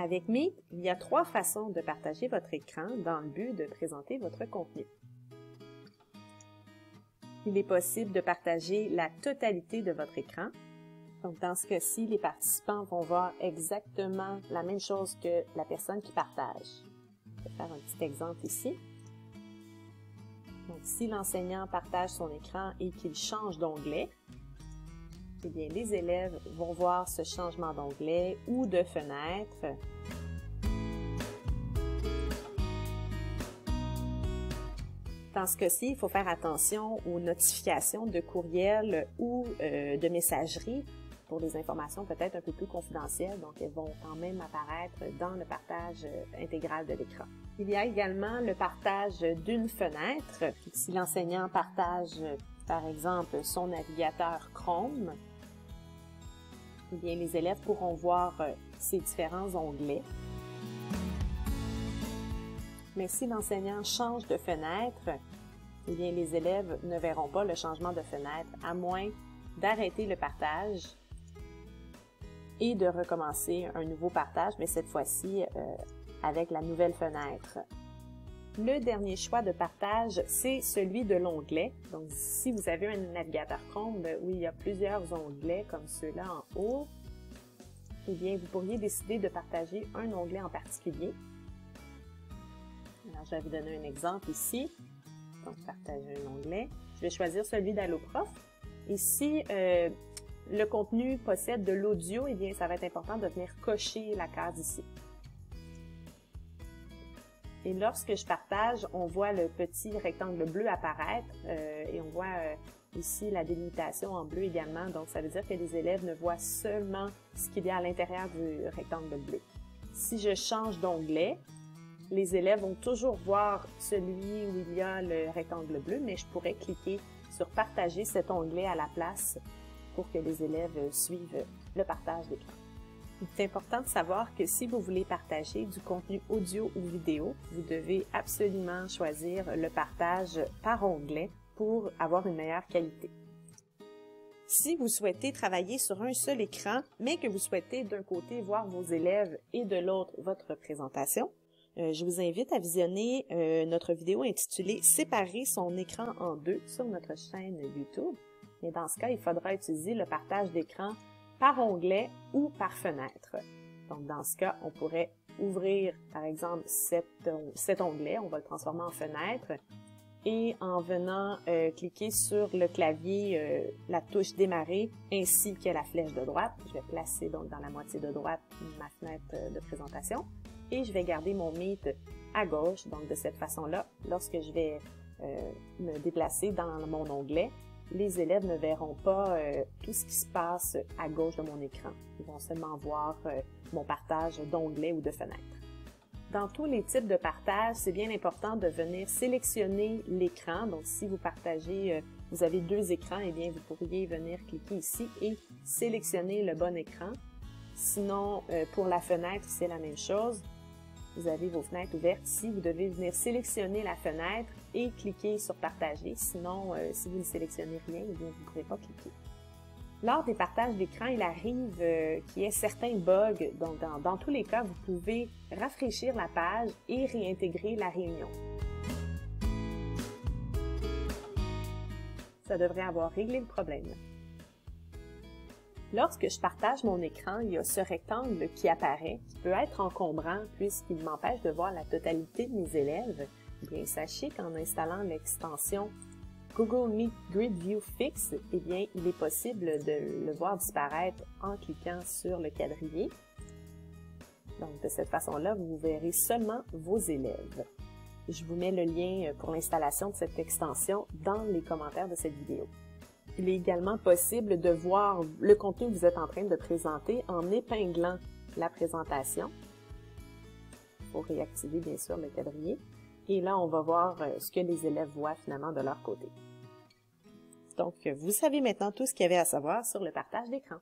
Avec Meet, il y a 3 façons de partager votre écran dans le but de présenter votre contenu. Il est possible de partager la totalité de votre écran. Donc, dans ce cas-ci, les participants vont voir exactement la même chose que la personne qui partage. Je vais faire un petit exemple ici. Donc, si l'enseignant partage son écran et qu'il change d'onglet, eh bien, les élèves vont voir ce changement d'onglet ou de fenêtre. Dans ce cas-ci, il faut faire attention aux notifications de courriel ou de messagerie pour des informations peut-être un peu plus confidentielles, donc elles vont quand même apparaître dans le partage intégral de l'écran. Il y a également le partage d'une fenêtre. Si l'enseignant partage, par exemple, son navigateur Chrome, eh bien, les élèves pourront voir ces différents onglets. Mais si l'enseignant change de fenêtre, eh bien, les élèves ne verront pas le changement de fenêtre, à moins d'arrêter le partage et de recommencer un nouveau partage, mais cette fois-ci avec la nouvelle fenêtre. Le dernier choix de partage, c'est celui de l'onglet. Donc, si vous avez un navigateur Chrome où il y a plusieurs onglets comme ceux-là en haut, eh bien, vous pourriez décider de partager un onglet en particulier. Alors, je vais vous donner un exemple ici. Donc, partager un onglet. Je vais choisir celui d'AlloProf. Et si le contenu possède de l'audio, eh bien, ça va être important de venir cocher la case ici. Et lorsque je partage, on voit le petit rectangle bleu apparaître et on voit ici la délimitation en bleu également. Donc, ça veut dire que les élèves ne voient seulement ce qu'il y a à l'intérieur du rectangle bleu. Si je change d'onglet, les élèves vont toujours voir celui où il y a le rectangle bleu, mais je pourrais cliquer sur « Partager » cet onglet à la place pour que les élèves suivent le partage d'écran. Il est important de savoir que si vous voulez partager du contenu audio ou vidéo, vous devez absolument choisir le partage par onglet pour avoir une meilleure qualité. Si vous souhaitez travailler sur un seul écran, mais que vous souhaitez d'un côté voir vos élèves et de l'autre votre présentation, je vous invite à visionner notre vidéo intitulée « Séparer son écran en deux » sur notre chaîne YouTube. Et dans ce cas, il faudra utiliser le partage d'écran par onglet ou par fenêtre. Donc, dans ce cas, on pourrait ouvrir, par exemple, cet onglet, on va le transformer en fenêtre, et en venant cliquer sur le clavier, la touche démarrer, ainsi que la flèche de droite, je vais placer donc dans la moitié de droite ma fenêtre de présentation, et je vais garder mon Meet à gauche. Donc, de cette façon-là, lorsque je vais me déplacer dans mon onglet, les élèves ne verront pas tout ce qui se passe à gauche de mon écran. Ils vont seulement voir mon partage d'onglets ou de fenêtres. Dans tous les types de partage, c'est bien important de venir sélectionner l'écran. Donc, si vous partagez, vous avez 2 écrans, eh bien, vous pourriez venir cliquer ici et sélectionner le bon écran. Sinon, pour la fenêtre, c'est la même chose. Vous avez vos fenêtres ouvertes ici, vous devez venir sélectionner la fenêtre et cliquer sur partager. Sinon, si vous ne sélectionnez rien, eh bien, vous ne pourrez pas cliquer. Lors des partages d'écran, il arrive qu'il y ait certains bugs. Donc, dans tous les cas, vous pouvez rafraîchir la page et réintégrer la réunion. Ça devrait avoir réglé le problème. Lorsque je partage mon écran, il y a ce rectangle qui apparaît, qui peut être encombrant puisqu'il m'empêche de voir la totalité de mes élèves. Bien, sachez qu'en installant l'extension Google Meet Grid View Fix, eh bien, il est possible de le voir disparaître en cliquant sur le quadrillé. Donc, de cette façon-là, vous verrez seulement vos élèves. Je vous mets le lien pour l'installation de cette extension dans les commentaires de cette vidéo. Il est également possible de voir le contenu que vous êtes en train de présenter en épinglant la présentation. Il faut réactiver bien sûr le quadrillé. Et là, on va voir ce que les élèves voient finalement de leur côté. Donc, vous savez maintenant tout ce qu'il y avait à savoir sur le partage d'écran.